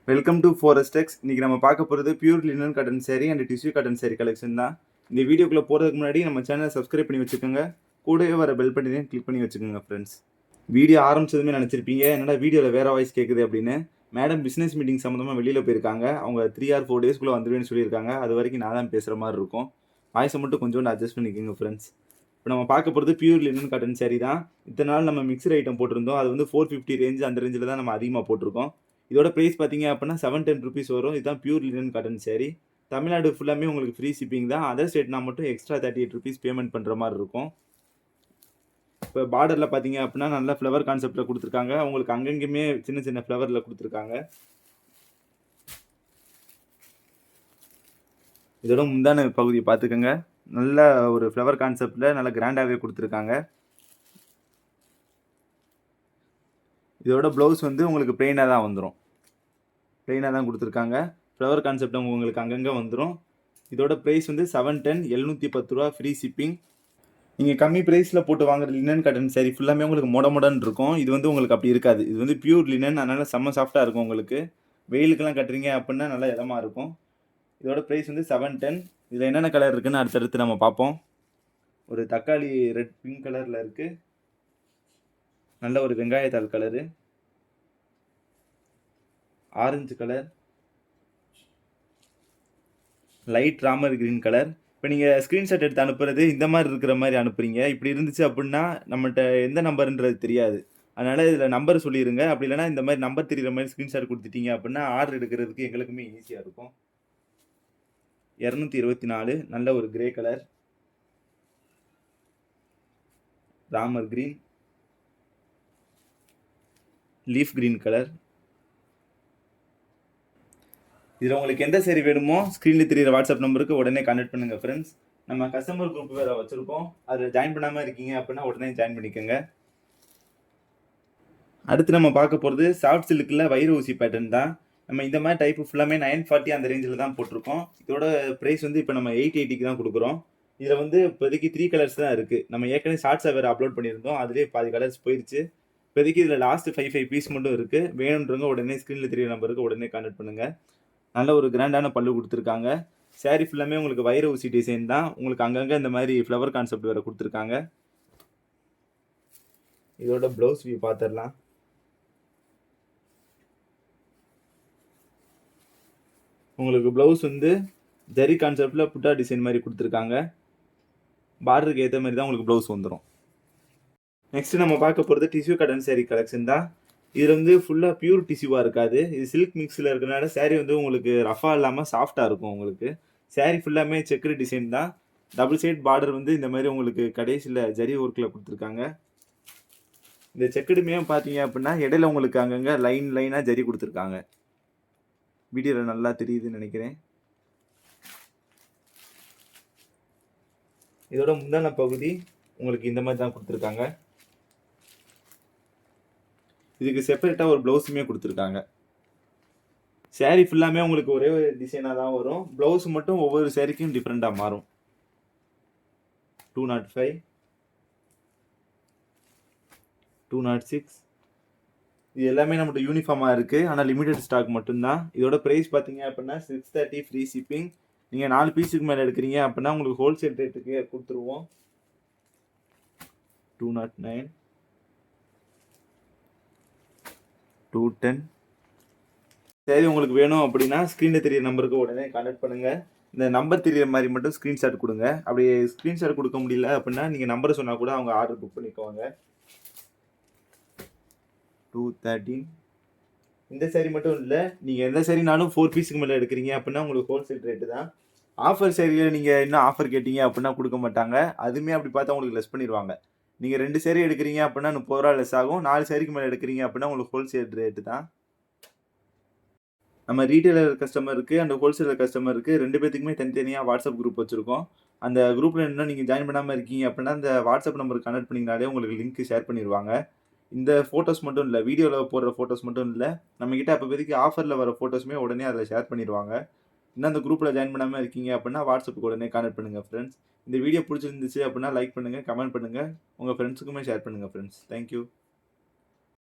Welcome to ஃபாரஸ்டெக்ஸ். இன்னைக்கு நம்ம பார்க்க போகிறது pure linen cotton sari and tissue cotton sari collection தான். இந்த வீடியோக்குள்ளே போகிறதுக்கு முன்னாடி நம்ம சேனலை சப்ஸ்கிரைப் பண்ணி வச்சுக்கோங்க. கூடவே வர பெல் பட்டனையும் கிளிக் பண்ணி வச்சுக்கோங்க ஃப்ரெண்ட்ஸ். வீடியோ ஆரம்பிச்சதுமே நினச்சிருப்பீங்க என்னடா வீடியோவில் வேறு வாய்ஸ் கேட்குது அப்படின்னு. மேடம் பிஸ்னஸ் மீட்டிங் சம்மந்தமாக வெளியில் போயிருக்காங்க. அவங்க 3 or 4 டேஸ்க்குள்ளே வந்துடுவேன்னு சொல்லியிருக்காங்க. அது வரைக்கும் நான் தான் பேசுகிற மாதிரி இருக்கும். வாய்ஸை மட்டும் கொஞ்சோண்டு அட்ஜஸ்ட் பண்ணிக்கோங்க ஃப்ரெண்ட்ஸ். இப்போ நம்ம பார்க்க போகிறது பியூர் லினன் காட்டன் சேரீ தான். இத்தனை நாள் நம்ம மிக்சர் ஐட்டம் போட்டிருந்தோம். அது வந்து 450 ரேஞ்ச் அந்த ரேஞ்சில் தான் நம்ம அதிகமாக போட்டிருக்கோம். இதோட ப்ரைஸ் பார்த்தீங்க அப்படின்னா 710 ருபீஸ் வரும். இதுதான் pure linen cotton sari. Tamil Nadu ஃபுல்லாமே உங்களுக்கு ஃப்ரீ ஷிப்பிங் தான். அதர் ஸ்டேட்னா மட்டும் எக்ஸ்ட்ரா 38 ருபீஸ் பேமெண்ட் பண்ணுற மாதிரி இருக்கும். இப்போ பார்டரில் பார்த்தீங்க அப்படின்னா நல்லா ஃப்ளவர் கான்செப்டில் கொடுத்துருக்காங்க. உங்களுக்கு அங்கங்கேயுமே சின்ன சின்ன ஃப்ளவரில் கொடுத்துருக்காங்க. இதோட முந்தான பகுதியை பார்த்துக்கோங்க. நல்ல ஒரு ஃப்ளவர் கான்செப்டில் நல்லா கிராண்டாகவே கொடுத்துருக்காங்க. இதோட ப்ளவுஸ் வந்து உங்களுக்கு பிளெயினாக தான் வந்துடும். பிளெயினாக தான் கொடுத்துருக்காங்க. ஃப்ளவர் கான்செப்ட் உங்களுக்கு அங்கங்கே வந்துடும். இதோட ப்ரைஸ் வந்து 710, 710 ரூபா ஃப்ரீ ஷிப்பிங். நீங்கள் கம்மி ப்ரைஸில் போட்டு வாங்குற லினன் காட்டன் சேரீ ஃபுல்லாமே உங்களுக்கு மொடன்னு இருக்கும். இது வந்து உங்களுக்கு அப்படி இருக்காது. இது வந்து பியூர் லினன், அதனால் செம்ம சாஃப்டாக இருக்கும். உங்களுக்கு வெயிலுக்கெல்லாம் கட்டுறீங்க அப்படின்னா நல்லா இதமாக இருக்கும். இதோட ப்ரைஸ் வந்து 710. இதில் என்னென்ன கலர் இருக்குதுன்னு அடுத்தடுத்து நம்ம பார்ப்போம். ஒரு தக்காளி ரெட் பிங்க் கலரில் இருக்குது. நல்ல ஒரு வெங்காயத்தாள் கலரு, ஆரஞ்சு கலர், லைட் ராமர் கிரீன் கலர். இப்போ நீங்கள் ஸ்க்ரீன்ஷாட் எடுத்து அனுப்புறது இந்த மாதிரி இருக்கிற மாதிரி அனுப்புறீங்க. இப்படி இருந்துச்சு அப்படின்னா நம்மகிட்ட எந்த நம்பருன்றது தெரியாது. அதனால் இதில் நம்பர் சொல்லிடுங்க. அப்படி இல்லைனா இந்த மாதிரி நம்பர் தெரிகிற மாதிரி ஸ்க்ரீன்ஷாட் கொடுத்துட்டீங்க அப்படின்னா ஆர்டர் எடுக்கிறதுக்கு எங்களுக்குமே ஈஸியாக இருக்கும். 224 நல்ல ஒரு grey colour, Ramar green, leaf green colour. இதில் உங்களுக்கு எந்த சேரீ வேணுமோ ஸ்க்ரீனில் தெரியுற வாட்ஸ்அப் நம்பருக்கு உடனே கான்டெக்ட் பண்ணுங்கள் ஃப்ரெண்ட்ஸ். நம்ம கஸ்டமர் குரூப் வேறு வச்சுருக்கோம். அதில் ஜாயின் பண்ணாமல் இருக்கீங்க அப்படின்னா உடனே ஜாயின் பண்ணிக்கோங்க. அடுத்து நம்ம பார்க்க போகிறது சாஃப்ட் சில்கில் வைர ஊசி பேட்டர்ன் தான். நம்ம இந்த மாதிரி டைப்பு ஃபுல்லாமே 940 அந்த ரேஞ்சில் தான் போட்டிருக்கோம். இதோட ப்ரைஸ் வந்து இப்போ நம்ம 880க்கு தான் கொடுக்குறோம். இதில் வந்து இப்போதைக்கு 3 கலர்ஸ் தான் இருக்குது. நம்ம ஏற்கனவே ஷார்ட்ஸை வேறு அப்லோட் பண்ணியிருந்தோம். அதிலே பாதி கலர்ஸ் போயிடுச்சு. இப்போதைக்கு இதில் லாஸ்ட்டு 5 பீஸ் மட்டும் இருக்குது. வேணுன்றவங்க உடனே ஸ்க்ரீனில் தெரியுற நம்பருக்கு உடனே கான்டெக்ட் பண்ணுங்கள். நல்ல ஒரு கிராண்டான பல்லு கொடுத்துருக்காங்க. சேரீ ஃபுல்லாமே உங்களுக்கு வைர ஊசி டிசைன் தான். உங்களுக்கு அங்கங்கே இந்த மாதிரி ஃப்ளவர் கான்செப்ட் வேறு கொடுத்துருக்காங்க. இதோட ப்ளவுஸ் வியூ பார்த்துடலாம். உங்களுக்கு ப்ளவுஸ் வந்து ஜரி கான்செப்டில் புட்டா டிசைன் மாதிரி கொடுத்துருக்காங்க. பார்டருக்கு ஏற்ற மாதிரி தான் உங்களுக்கு ப்ளவுஸ் வந்துடும். நெக்ஸ்ட் நம்ம பார்க்க போகிறது டிஷ்யூ காட்டன் சேரீ கலெக்ஷன் தான். இதில் வந்து ஃபுல்லாக பியூர் டிஷ்யூவாக இருக்காது. இது சில்க் மிக்ஸில் இருக்கிறனால சேரீ வந்து உங்களுக்கு ரஃபாக இல்லாமல் சாஃப்டாக இருக்கும். உங்களுக்கு சேரீ ஃபுல்லாமே செக்குடு டிசைன் தான். டபுள் சைட் பார்டர் வந்து இந்த மாதிரி உங்களுக்கு கடைசியில் ஜரி ஒர்க்கில் கொடுத்துருக்காங்க. இந்த செக்குடுமே பார்த்தீங்க அப்படின்னா இடையில உங்களுக்கு அங்கங்கே லைனாக ஜரி கொடுத்துருக்காங்க. வீடியோவில் நல்லா தெரியுதுன்னு நினைக்கிறேன். இதோட முந்தான பகுதி உங்களுக்கு இந்த மாதிரி தான் கொடுத்துருக்காங்க. இதுக்கு செப்பரேட்டாக ஒரு ப்ளவுஸுமே கொடுத்துருக்காங்க. சேரீ ஃபுல்லாமே உங்களுக்கு ஒரே ஒரு டிசைனாக தான் வரும். ப்ளவுஸ் மட்டும் ஒவ்வொரு சேரீக்கும் டிஃப்ரெண்ட்டாக மாறும். 205, 206 இது எல்லாமே நம்மகிட்ட யூனிஃபார்மாக இருக்குது. ஆனால் லிமிடெட் ஸ்டாக் மட்டும்தான். இதோட ப்ரைஸ் பார்த்தீங்க அப்படின்னா 630 ஃப்ரீ ஷிப்பிங். நீங்கள் 4 பீஸுக்கு மேலே எடுக்கிறீங்க அப்படின்னா உங்களுக்கு ஹோல்சேல் ரேட்டுக்கு கொடுத்துருவோம். 209, 210. சரி, உங்களுக்கு வேணும் அப்படின்னா ஸ்க்ரீனில் தெரியிற நம்பருக்கு உடனே கான்டெக்ட் பண்ணுங்கள். இந்த நம்பர் தெரியிற மாதிரி மட்டும் ஸ்க்ரீன்ஷாட் கொடுங்க. அப்படி ஸ்க்ரீன்ஷாட் கொடுக்க முடியல அப்படின்னா நீங்கள் நம்பரை சொன்னால் கூட அவங்க ஆர்டர் புக் பண்ணிக்குவாங்க. 213 இந்த சேரீ மட்டும் இல்லை, நீங்கள் எந்த சேரீனாலும் 4 பீஸுக்கு மேலே எடுக்கிறீங்க அப்படின்னா உங்களுக்கு ஹோல்சேல் ரேட்டு தான். ஆஃபர் சேரீயில் நீங்கள் இன்னும் ஆஃபர் கேட்டீங்க அப்படின்னா கொடுக்க மாட்டாங்க. அதுவுமே அப்படி பார்த்தா உங்களுக்கு லெஸ் பண்ணிடுவாங்க. நீங்கள் 2 சேரீ எடுக்கிறீங்க அப்படின்னா 30 ரூபா லெஸ் ஆகும். 4 சேரீக்கு மேலே எடுக்கிறீங்க அப்படின்னா உங்களுக்கு ஹோல்சேல் ரேட்டு தான். நம்ம ரீட்டைலர் கஸ்டமருக்கு அண்ட் ஹோல்சேலர் கஸ்டமருக்கு 2 பேத்துக்குமே தனித்தனியாக வாட்ஸ்அப் குரூப் வச்சுருக்கோம். அந்த குரூப்பில் இன்னும் நீங்கள் ஜாயின் பண்ணாமல் இருக்கீங்க அப்படின்னா அந்த வாட்ஸ்அப் நம்பருக்கு கனெக்ட் பண்ணிங்கனாலே உங்களுக்கு லிங்க் ஷேர் பண்ணிடுவாங்க. இந்த ஃபோட்டோஸ் மட்டும் இல்லை, வீடியோவில் போடுற ஃபோட்டோஸ் மட்டும் இல்லை, நம்மக்கிட்ட அப்போதைக்கு ஆஃபரில் வர ஃபோட்டோஸுமே உடனே அதில் ஷேர் பண்ணிடுவாங்க. இன்னும் அந்த குரூப்பில் ஜாயின் பண்ணாமல் இருக்கீங்க அப்படின்னா வாட்ஸ்அப்புக்கு உடனே கான்டெக்ட் பண்ணுங்கள் ஃப்ரெண்ட்ஸ். இந்த வீடியோ பிடிச்சிருந்துச்சு அப்படின்னா லைக் பண்ணுங்கள், கமெண்ட் பண்ணுங்கள், உங்கள் ஃப்ரெண்ட்ஸுக்குமே ஷேர் பண்ணுங்கள் ஃப்ரெண்ட்ஸ். தேங்க்யூ.